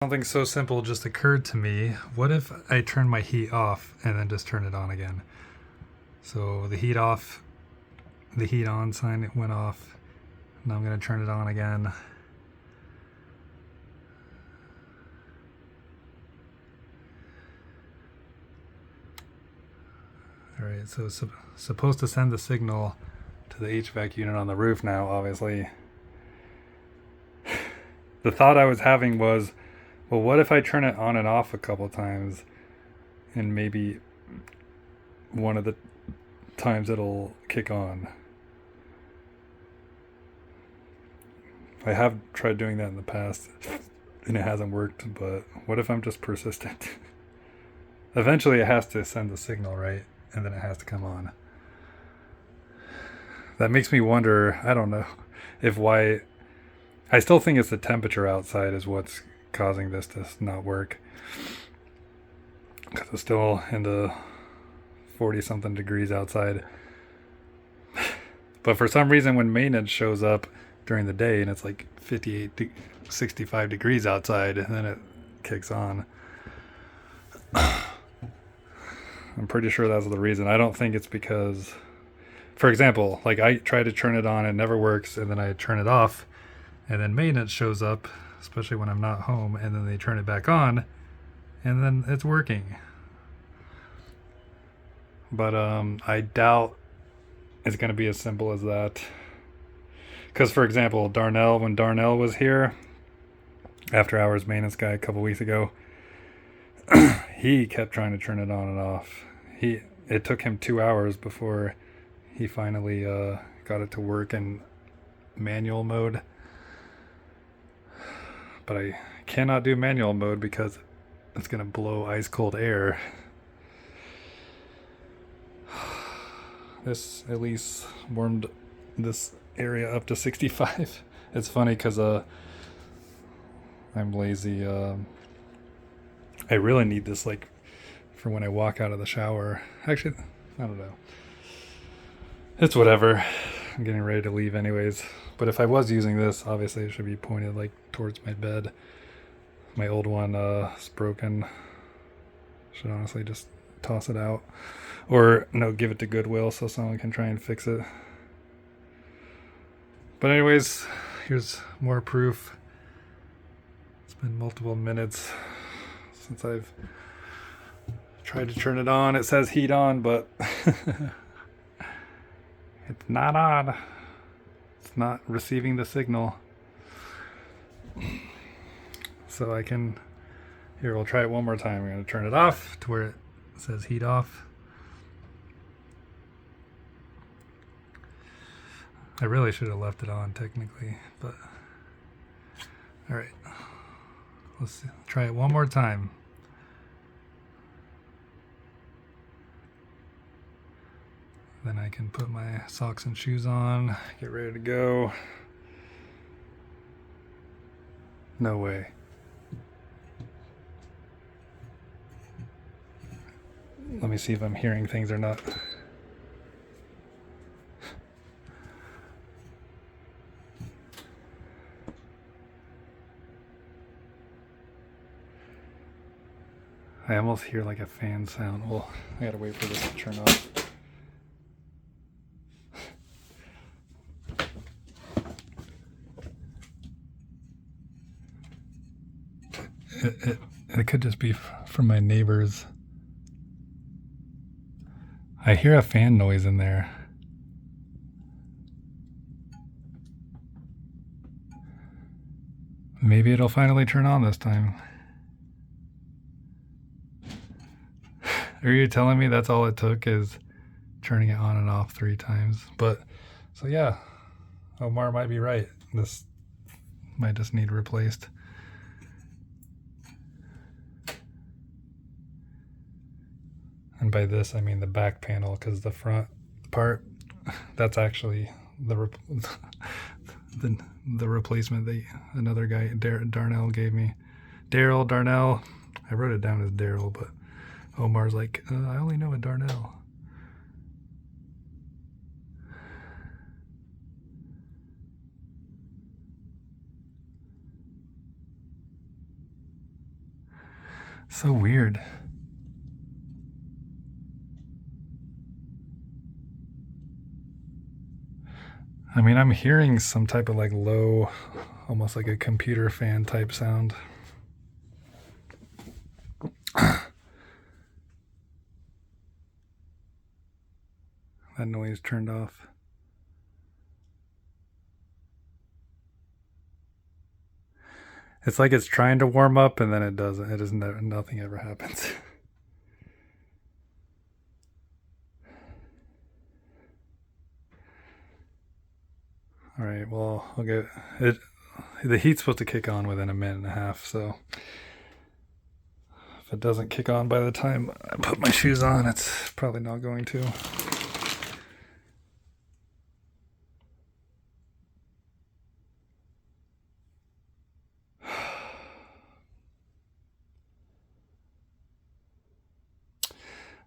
Something so simple just occurred to me. What if I turn my heat off and then just turn it on again? So the heat off, the heat on sign went off. Now I'm going to turn it on again. Alright, so it's supposed to send the signal to the HVAC unit on the roof now, obviously. The thought I was having was, well, what if I turn it on and off a couple times and maybe one of the times it'll kick on? I have tried doing that in the past and it hasn't worked, but what if I'm just persistent? Eventually it has to send the signal, right? And then it has to come on. That makes me wonder, I don't know, if why. I still think it's the temperature outside is what's causing this to not work. Because it's still in the 40 something degrees outside. But for some reason, when maintenance shows up during the day and it's like 58, 65 degrees outside, and then it kicks on. I'm pretty sure that's the reason. I don't think it's because, for example, like I try to turn it on, it never works, and then I turn it off, and then maintenance shows up, especially when I'm not home, and then they turn it back on, and then it's working. But I doubt it's going to be as simple as that. Because, for example, Darnell, when Darnell was here, after hours maintenance guy a couple weeks ago, he kept trying to turn it on and off. It took him 2 hours before he finally got it to work in manual mode. But I cannot do manual mode because it's going to blow ice cold air. This at least warmed this area up to 65. It's funny because I'm lazy. I really need this like for when I walk out of the shower. Actually, I don't know. It's whatever. I'm getting ready to leave anyways. But if I was using this, obviously it should be pointed like towards my bed. My old one is broken. Should honestly just toss it out. Or no, give it to Goodwill so someone can try and fix it. But anyways, here's more proof. It's been multiple minutes since I've tried to turn it on. It says heat on, but it's not on. It's not receiving the signal. So I can, here, we'll try it one more time. We're going to turn it off to where it says heat off. I really should have left it on technically, but all right. Let's try it one more time. Then I can put my socks and shoes on, get ready to go. No way. Let me see if I'm hearing things or not. I almost hear like a fan sound. Well, I gotta wait for this to turn off. It could just be from my neighbors. I hear a fan noise in there. Maybe it'll finally turn on this time. Are you telling me that's all it took is turning it on and off 3 times? But, so yeah, Omar might be right. This might just need replaced. And by this, I mean the back panel, because the front part, that's actually the the replacement that another guy, Darnell, gave me. Darnell. I wrote it down as Daryl, but Omar's like, I only know a Darnell. So weird. I mean, I'm hearing some type of like low, almost like a computer fan type sound. That noise turned off. It's like it's trying to warm up and then it doesn't. It isn't. Nothing ever happens. All right. Well, I'll get it. The heat's supposed to kick on within a minute and a half, so if it doesn't kick on by the time I put my shoes on, it's probably not going to.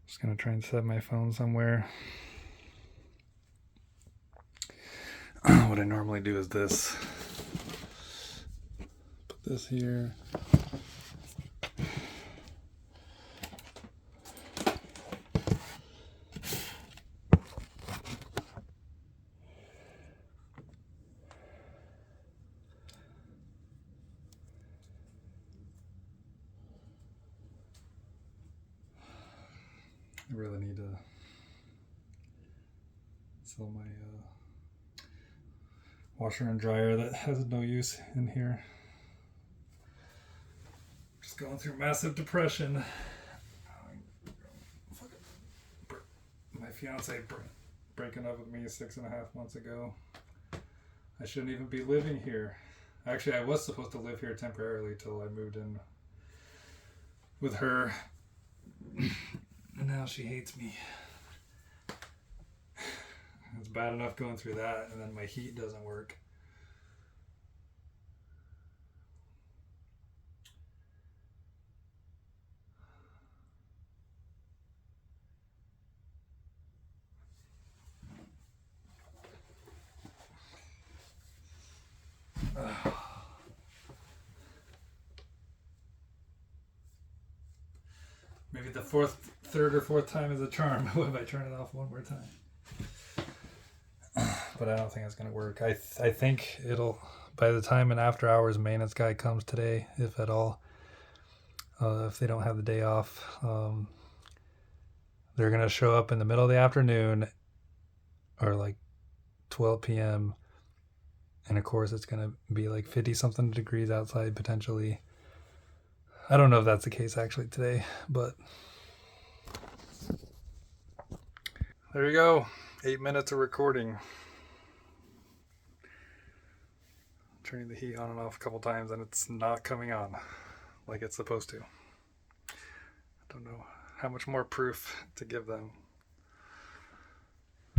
Just gonna try and set my phone somewhere. What I normally do is this. Put this here. I really need to sell my washer and dryer that has no use in here. Just going through massive depression. My fiance breaking up with me 6.5 months ago. I shouldn't even be living here. Actually, I was supposed to live here temporarily till I moved in with her. And now she hates me. It's bad enough going through that, and then my heat doesn't work. Maybe the third or fourth time is a charm if I turn it off one more time. But I don't think it's gonna work. I think it'll, by the time an after hours maintenance guy comes today, if at all, if they don't have the day off, they're gonna show up in the middle of the afternoon or like 12 p.m. and of course it's gonna be like 50 something degrees outside potentially. I don't know if that's the case actually today, but there you go. 8 minutes of recording. Turning the heat on and off a couple times and it's not coming on like it's supposed to. I don't know how much more proof to give them.